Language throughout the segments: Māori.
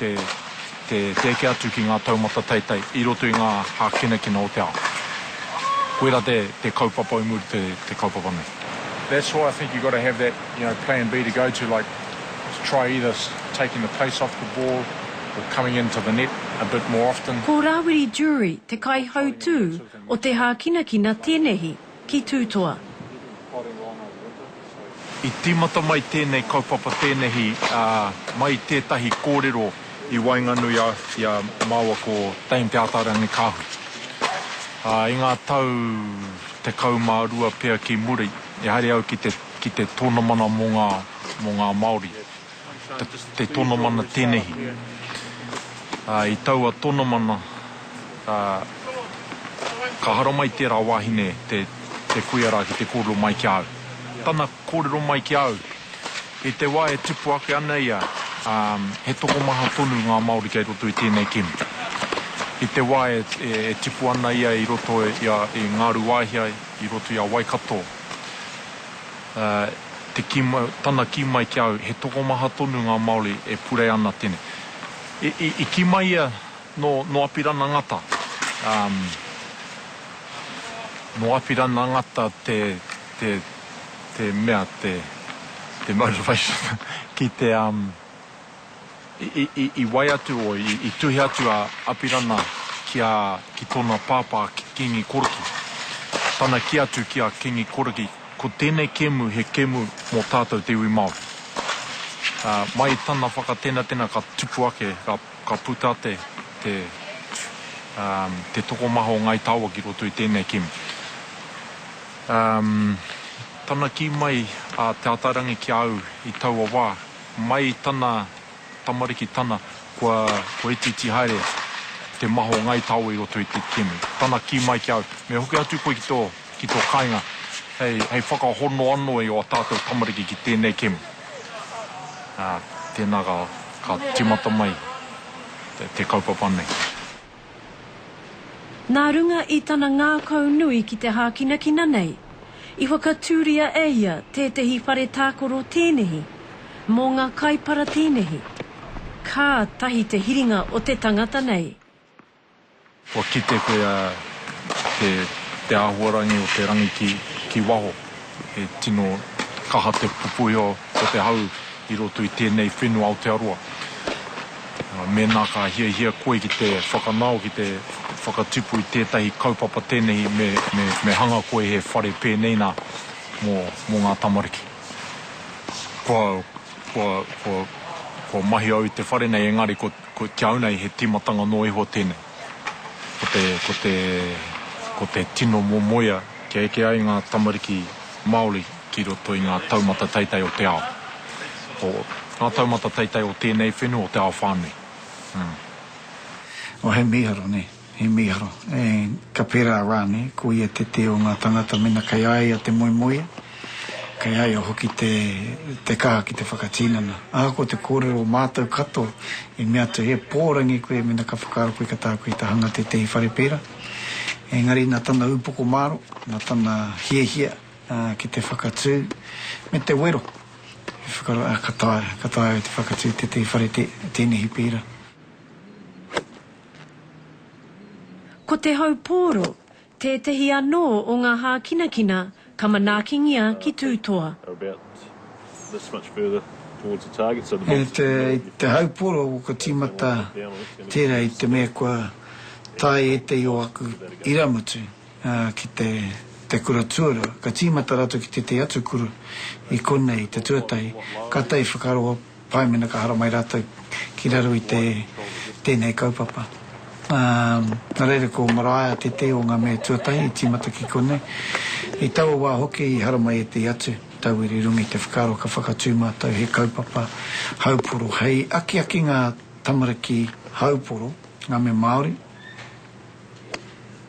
te eke atu ki ngā taumata taitai, I roto I ngā hākina o te ao. Koera te kaupapa I muri te kaupapa nei. That's why I think you've got to have that, plan B to go to, like, try either taking the pace off the ball or coming into the net a bit more often. Ko Rawiri Jury te kai hautū o te hākinakina tēnehi ki tūtoa. I tīmata mai tēnei kaupapa tēnehi, mai tētahi kōrero I Wainganui ia māua ko Dame Te Atarangi Kāhu. I ngā tau te kaumārua pēr ki muri, I haere au ki te tōna mana mō ngā Māori. Te tōna mana tēnehi. I taua tōna mana, ka hara mai tērā wāhine te kuiara ki te kōrero mai ki au. Tana kōrero mai ki au, I te wā e tipu ake ana ia, he toko maha tonu ngā Māori kei roto I tēnei kemi. I te wā e tipu ana ia I roto I Ngāru Wāhia, I roto ia Waikato. Tana ki mai ki au, he toko maha tonu ngā Māori e purei ana tēnei. I ki mai ia no apirana ngata. No apirana ngata te mea, te motivation ki te I wai atu o I tuhi atu a apirana ki tōna pāpā kingi koroki. Tana ki atu ki a kingi koroki, ko tēnei kemu he kemu mō tātou te iwi Māori. Mai tana whakatena ka tupu ake, ka puta te toko maho ngai taua ki roto I tēnei kemu. Tana ki mai a te atarangi ki au I taua wā, mai tana tamariki tana kua etiti haere te maho ngai taua I roto I te kemu. Tana ki mai ki au, me hoki atu koe ki tō kāinga, hei whakahono anō o a tātou tamariki ki tēnei kemu. Tēnā ka timata mai te kaupapa nei. Nā runga I tana ngākau nui ki te hākinakina nei, I whakatūria eia tētehi whare tākoro tēnehi, mō ngā kaipara tēnehi. Kā tahi te hiringa o te tangata nei. Wa kite koe te āhuarangi o te rangi ki waho, e tino kaha te pupui o te hau I roto I tēnei whenua Aotearoa. Mēnā ka hia koe ki te whakanao, ki te whakatipu I tētahi kaupapa tēnehi me hanga koe he whare pēnei nā mō ngā tamariki. Ko mahi au I te whare nei engari ko te au nei he timatanga no iho tēnei. Ko te tino mō moia ki eke ai ngā tamariki Māori ki roto I ngā taumata taitai o te ao. Ngā taumata taitai o tēnei whenua o te ao whānui. O he miharo ne, he miharo. Ka pera rā ne, ko ia te o ngā tangata mena kai ai a te moimoia. Kai ai o hoki te kaha ki te whakatīnana. Ko te kōrero mātou kato, I mea tu he pōrangi koe mena ka whakaro koe ka tā koe ta hanga te whare pera. Engari nā tana upoko māro, nā tana hiehia ki te whakatū, me te wero. Kataia te whakatū te whare tēnehi pēra. Ko te haupōro, tētehi anō o ngā hākinakina ka manakingia ki tūtoa. Te haupōro o ka tīmata tērā I te mea kua tai te o aku iramutu ki te kura tuara, ka tīmata rato ki te atu kura I konei, te tuatai, ka tai whakaroa paimena ka hara mai rato ki raro I tēnei kaupapa. Nā reira ko maraia te o ngā mea tuatai I tīmata ki konei. I taua wā hoki I hara mai te atu, tau I rungi te whakaro ka whakatū mātou he kaupapa hauporo. Hei aki ngā tamariki hauporo, ngā mea Māori,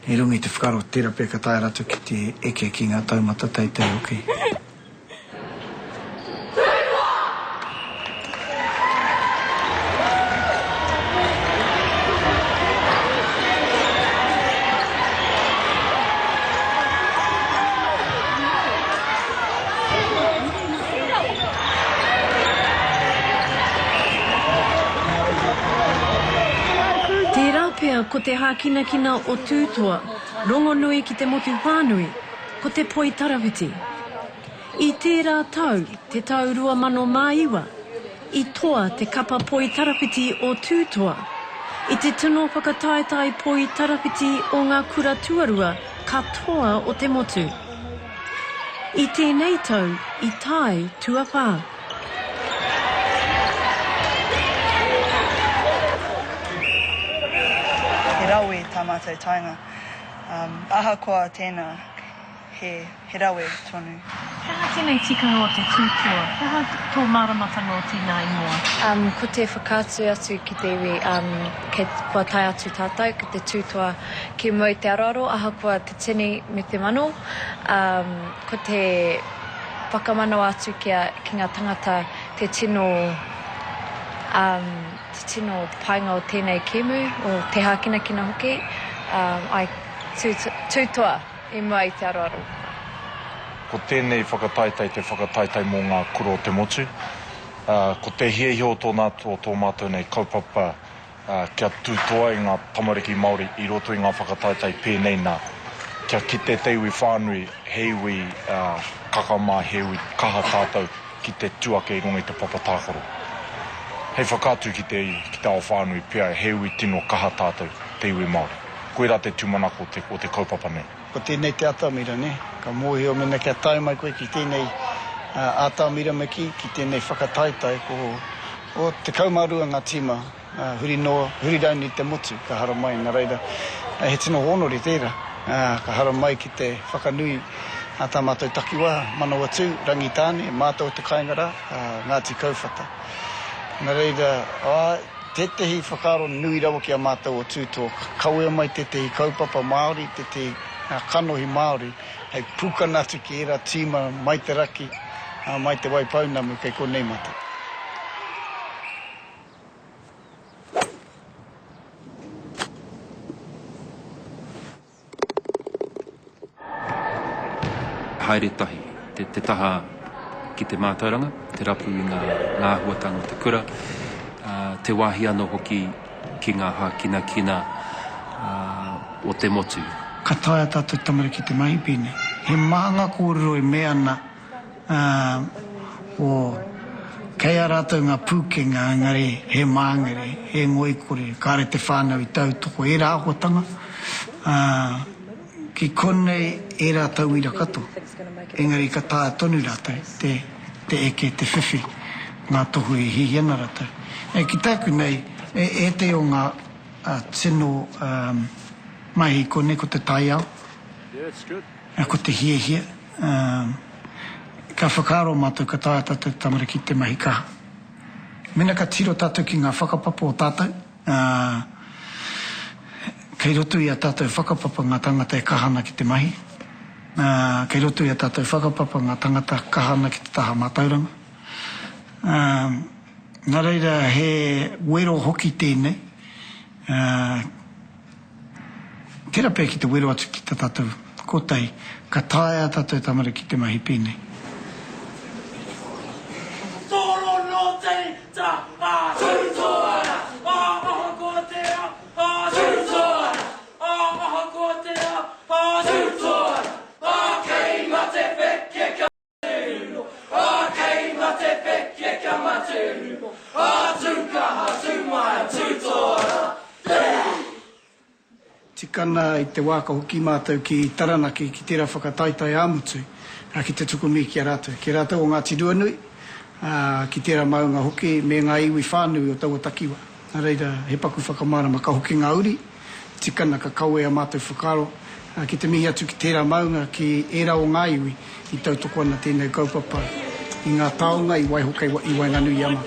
I rungi te whakaro tērā pēr ka tae rato ki te eke ki ngā taumata taitai hoki. pea ko te hākinakina o tūtoa, rongonui ki te motu whānui, ko te poi tarawiti. I tērā tau, te tau 2009, i toa te kapa poi tarawiti o tūtoa. I te tino whakataetai poi tarawiti o ngā kura tuarua, katoa o te motu. I tēnei tau, i tai tuapā. He rawe tā mātou tainga. Ahakoa tēnā, he rawe tonu. Pēhā tēnei tika o te tūtoa? Pēhā tō maramatanga o tēnā ingoa? Ko te whakātu atu ki te iwi, kua tai atu tātou, ki te tūtoa ki moi te araro, ahakoa te tini me te mano. Ko te whakamano atu ki ngā tangata te tino painga o tēnei kēmu, o te hākinakina hoki, ai tūtoa i mua i te araro. Ko tēnei whakataetai te whakataetai mō ngā kura o te motu. Ko te hiehio tōna o tō mātou nei kaupapa kia tūtoa i ngā tamariki Māori i roto i ngā whakataetai pēnei nā. Kia kite te iwi whānui, he iwi kakamā, he iwi kaha tātou ki te tuake i runga i te papatākoro. Hei whakātu ki te ao whānui pia, he iwi tino kaha tātou te iwi Māori. Koe rā te tūmanako o te kaupapa nei. Ko tēnei te atamira, ne? Ka mōhio mena kia tau mai koe ki tēnei atamira me ki tēnei whakataetai o te kaumarua ngā tīma, huri rauni te motu, ka hara mai, nā reira. He tino honori tērā, ka hara mai ki te whakanui a tā mātou takiwa, manawa tū, rangi tāne, mātou te kaingara, Ngāti Kauwhata. Nā reira, tetehi whakaro nui rawa ki a mātou o tūtoa, kauea mai tetehi kaupapa Māori, tetehi kanohi Māori, hei pukana atu ki era tīma mai te raki, mai te waipaunamu kei konei mata. Haere tahi, te taha ki te mātauranga, te rapu i ngā huatanga o te kura, te wāhi anō hoki ki ngā hākinakina o te motu. Ka taia tātou tamariki te mahi pēne. He maanga kōrero e mea ana o kei a rātou ngā pūkenga, engari he māngere, he ngoikore, kāre te whānau i tautoko, e rāhuatanga. Ki konei e rātou i rakato. Engari ka taia tonu rātou, te eke, te whiwhi, ngā tohu e hihiana rātou. Ki tāku nei, e te o ngā tino mahi kone ko te taiao. Ko te hiehia. Ka whakaro mātou ka taia tātou tamariki te mahi kaha. Mena ka tiro tātou ki ngā whakapapa o tātou. Kei roto i a tātou whakapapa ngā tangata e kahana ki te mahi. Kei roto i a tātou whakapapa ngā tangata kahana ki te taha mātauranga. Nā reira he wero hoki tēnei. Tera pēr ki te wero atu ki te tātou kotai, ka taia tātou tamara ki te mahi pēnei. Toro no te ta a tūtoara, a aha ko te a tūtoara, a aha ko te a tūtoara, a kei mate peke ka matero, a kei mate peke ka matero, a tūkaha tūmai tūtoara. Tikana i te wāka hoki mātou ki Taranaki ki tērā whakataitai āmutu ki te tukumi ki a rātou. Ki rātou o Ngāti Ruanui, ki tērā maunga hoki me ngā iwi whānui o taua takiwa. Nā reira, he paku whakamārama ka hoki ngā uri, tikana ka kaue a mātou whakaro, ki te mihi atu ki tērā maunga ki era o ngā iwi i tautoko ana tēnei kaupapa i ngā taonga i waihokai i Wainganui ama.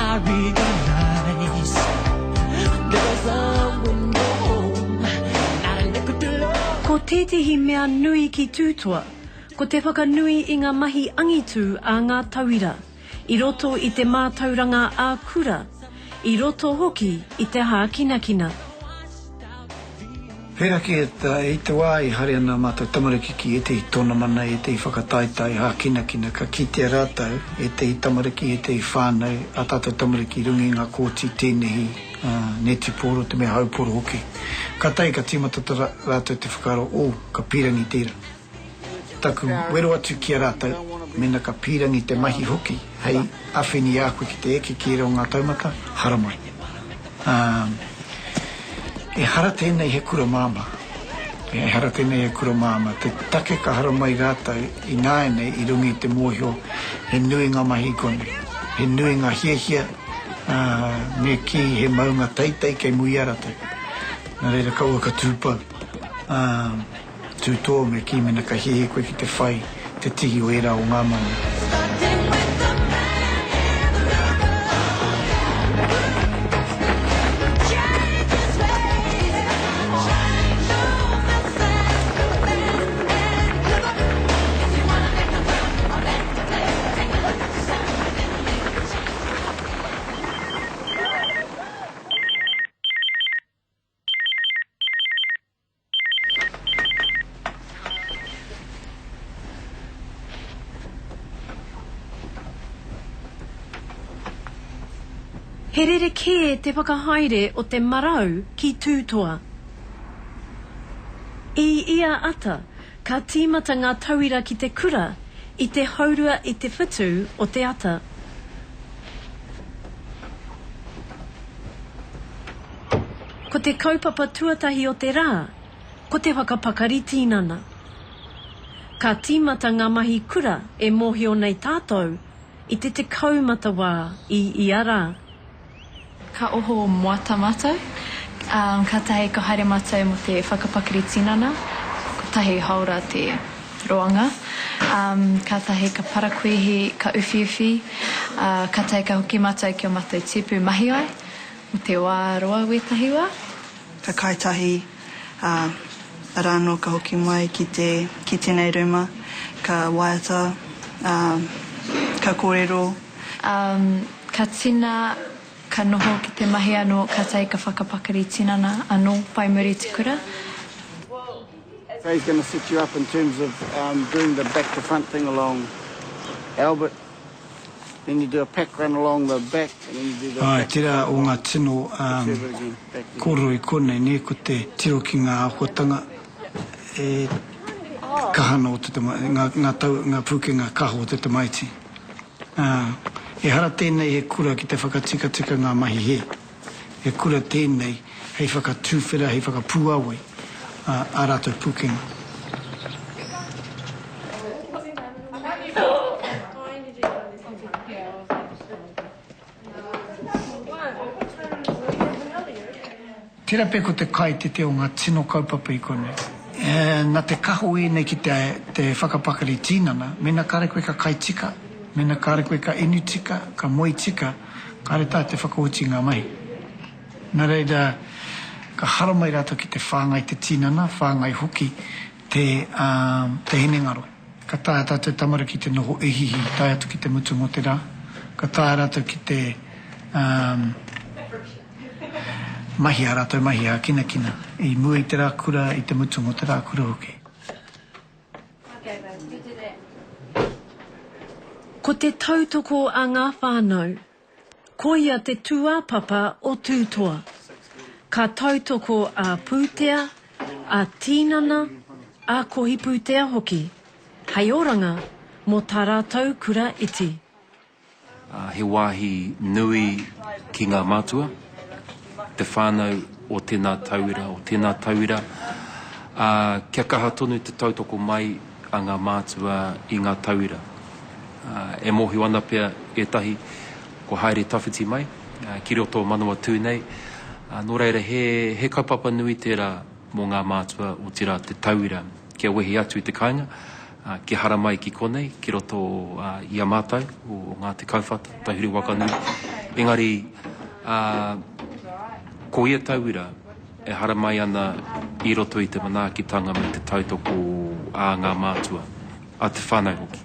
I realize there was a window home, not a nickel to love. Ko tētihi mea nui ki tūtoa, ko te whakanui i ngā mahi angitu a ngā tauira, i roto i te mātauranga a kura, i roto hoki i te hākinakina. Pērā ki e te wā i hare ana mātou tamariki ki e te i tōna mana, e te i whakataitai hākinakina, ka kitea rātau, e te i tamariki, e te i whānau, a tātou tamariki rungi ngā kōti tēnehi, neti pōro, te mea hauporo hoki. Ka tai ka tīmata rātau te whakaro, ka pirangi tērā. Taku wero atu ki a rātau, mena ka pirangi te mahi hoki, hei awheni a koe ki te eke ki o ngā taumata, haramai. E hara tēnei he kura māma. E hara tēnei he kura māma. Te take ka hara mai rātau i nāenei i rungi te mōhio. He nui ngā mahi kone. He nui ngā hiahia. Me ki he maunga teitei kei mui aratau. Nā reira kaua ka tūpau. Tūtoa me ki mena ka hihi koe ki te whai. Te tihi o era o ngā maunga. He rerekē te whakahaere o te marau ki tūtoa. I ia ata, ka tīmata ngā tauira ki te kura, i te haurua i te whitu o te ata. Ko te kaupapa tuatahi o te rā, ko te whakapakari tīnana. Ka tīmata ngā mahi kura e mōhio nei tātou, i te kaumata wā i ia rā. Ka oho mua tamata, ka tahi ka haere mātou mo te whakapakari tinana, ko tahi haura te roanga, ka tahi ka parakuihi, ka uwhiuwhi, ka tahi ka hoki mātou ki o mātou tipu mahi ai, mo te wā roa wetahi wā. Ka kaitahi rāno ka hoki mai ki tēnei ruma, ka waiata, ka kōrero. Ka tina, ka noho ki te mahi anō, ka tai ka whakapakari tinana anō, pai muri te kura. So he's going to set you up in terms of doing the back to front thing along Albert. Then you do a pack run along the back, and then you do the back. Tira o ngā tino koro I konei ne ko te tiro ki ngā ahuatanga e kahana o te ngā pūkenga kaho o te tamaiti. E hara tēnei he kura ki te whakatika ngā mahi he. He kura tēnei hei whakatūwhera, hei whakapūawai a rātou pūkenga. Tira pe ko te kai te o ngā tino kaupapa I kone. Nā te kaho nei ki te whakapakari tīnana, mena kare koe ka kai tika, mena kare koe ka inu tika, ka moi tika, kare tā te whakauti ngā mai. Nā reira, ka hara mai rātou ki te whāngai te tīnana, whāngai hoki te hinengaro. Ka tā tātou tamara ki te noho ehihi, tā atu ki te mutu mo te rā. Ka tā rātou ki te mahi a rātou, mahi a kina. I mua I te rā kura, I te mutu mo te rā kura hoki. Ko te tautoko a ngā whānau, ko ia te tuāpapa o tūtoa. Ka tautoko a pūtea, a tīnana, a kohi pūtea hoki. Hei oranga mō tā rātou kura iti. He wāhi nui ki ngā mātua. Te whānau o tēnā tauira, kia kaha tonu te tautoko mai a ngā mātua I ngā tauira. E mohi wana pia etahi ko haere tawhiti mai, ki roto manawa tūnei. Nō reira, he kaupapa nui tērā mō ngā mātua o tērā te tauira. Kia wehi atu I te kāinga, ki hara mai ki konei, ki roto I a mātou o ngā te kauwhata, tahuri waka nui. Engari, ko ia tauira e hara mai ana I roto I te manaakitanga me te tautoko a ngā mātua, a te whānau hoki.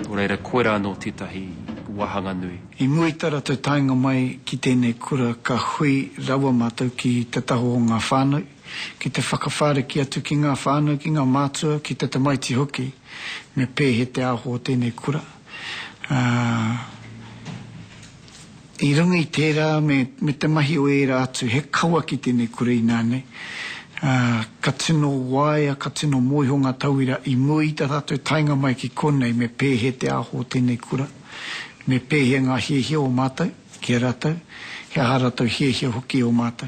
O reira, koera anō tētahi wahanga nui. I muitara te tainga mai ki tēnei kura ka hui rawa mātou ki te taho o ngā whānau, ki te whakawhare ki atu ki ngā whānau, ki ngā mātua, ki te tamaiti hoki, me pēhe te aho o tēnei kura. I runga I tērā me te mahi o era atu, he kaua ki tēnei kura I nānei. Ka tino waia, ka tino moihonga tauira I mui ta tātou tainga mai ki konei me pēhe te aho o tēnei kura. Me pēhe ngā hiehia o mātou, ki rātou, he hāratau hiehia hoki o mātou.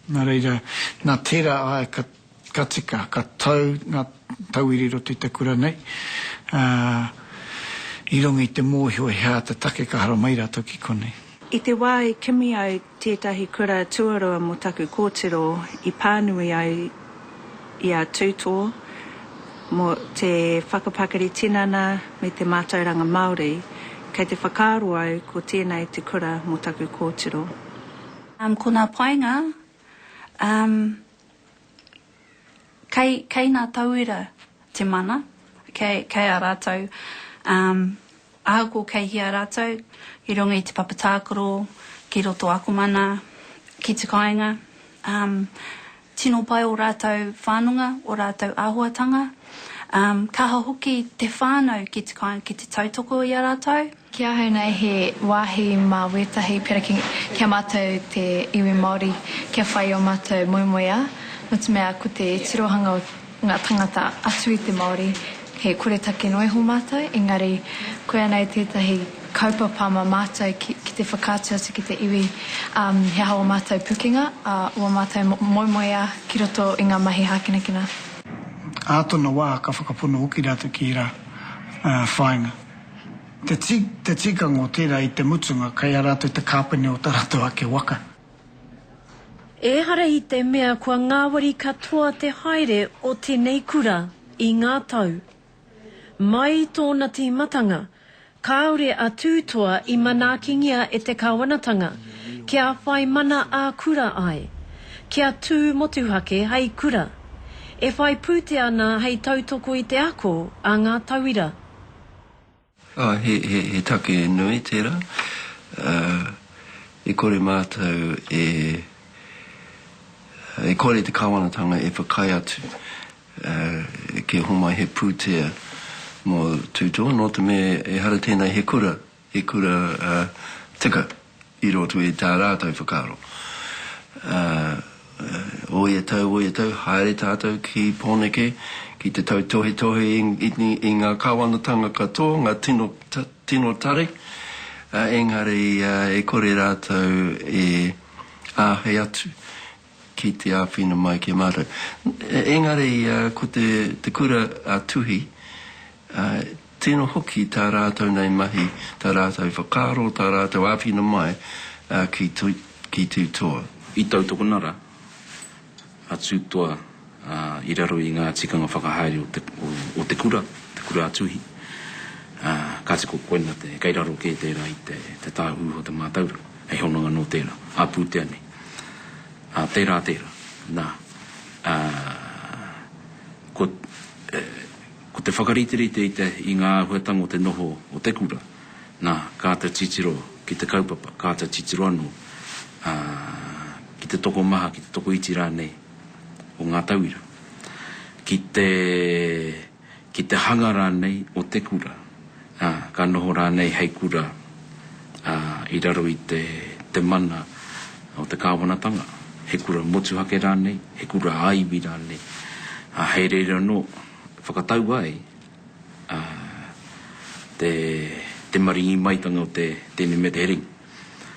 Nā reira, nā tērā ai ka tika, ka tau, ngā tauiri roto I te kura nei. I runga I te mōhio he hā te take ka hara mai rātou ki konei. I te wā I kimi au tētahi kura tuarua mo taku kōtiro I pānui au I a tūtō mo te whakapakari tinana me te mātauranga Māori kei te whakaaro au ko tēnei te kura mo taku kōtiro. Ko nā painga, kei nā tauira te mana, kei a rātou, ahako kei hia rātou, I runga I te papatākoro, ki roto aku mana, ki te kāinga, tino pai o rātou whānunga, o rātou āhuatanga, kaha hoki te whānau ki te kāinga, ki te tautoko I a rātou. Kia hau nei he wāhi mā wetahi pera kia mātou te iwi Māori, kia whai o mātou moemoea, no te mea ko te tirohanga o ngā tangata atu I te Māori, he kore take noiho mātou, engari koe nei tētahi kaupapama mātou ki te whakātuata ki te iwi he hao mātou pukinga, ua mātou moemoea ki roto I ngā mahi hākinakina. Ātona wā ka whakapono hoki rātou ki rā whainga. Te tikanga o tērā I te mutunga, kai a rātou te kāpene o tarato ake waka. Ehara I te mea kua ngāwari katoa te haere o tēnei kura I ngā tau. Mai tōna tīmatanga, kāore a tūtoa I manakingia e te kāwanatanga, kia whai mana a kura ai, kia tū motuhake hei kura, e whai pūte ana hei tautoko I te ako a ngā tauira. He take nui tērā, e kore mātou e kore te kāwanatanga e whakai atu, ke homai he pūtea mō tūtoa, no te me e hara tēnei he kura tika I roto I tā rātou whakaaro. O ia tau, haere tātou ki Pōneke, ki te tau tohe I ngā kāwanatanga katoa, ngā tino tare, engari e kore rātou e āhei atu ki te āwhina mai ki mātou. Engari ko te kura tuhi, tino hoki tā rātou nei mahi, tā rātou whakaaro, tā rātou āwhina mai ki tūtoa. I tautoko nara, a tūtoa I raro I ngā tikanga whakahaere o te kura atuhi. Ka te kokoena te kairaro ke tērā I te tāhu o te mātaura, hei honanga no tērā, a pūtea nei. Tērā, nā. Ko te whakariterite I ngā huatanga o te noho o te kura, nā, kā te titiro ki te kaupapa, kā te titiro anō, ki te toko maha, ki te toko iti rānei, o ngā tauira. Ki te hanga rānei o te kura, ka noho rānei hei kura I raro I te mana o te kāwanatanga. He kura motuhake rānei, he kura aiwi rānei. Hei reira no, whakatau ai, te maringi maitanga o tēnei me te hering.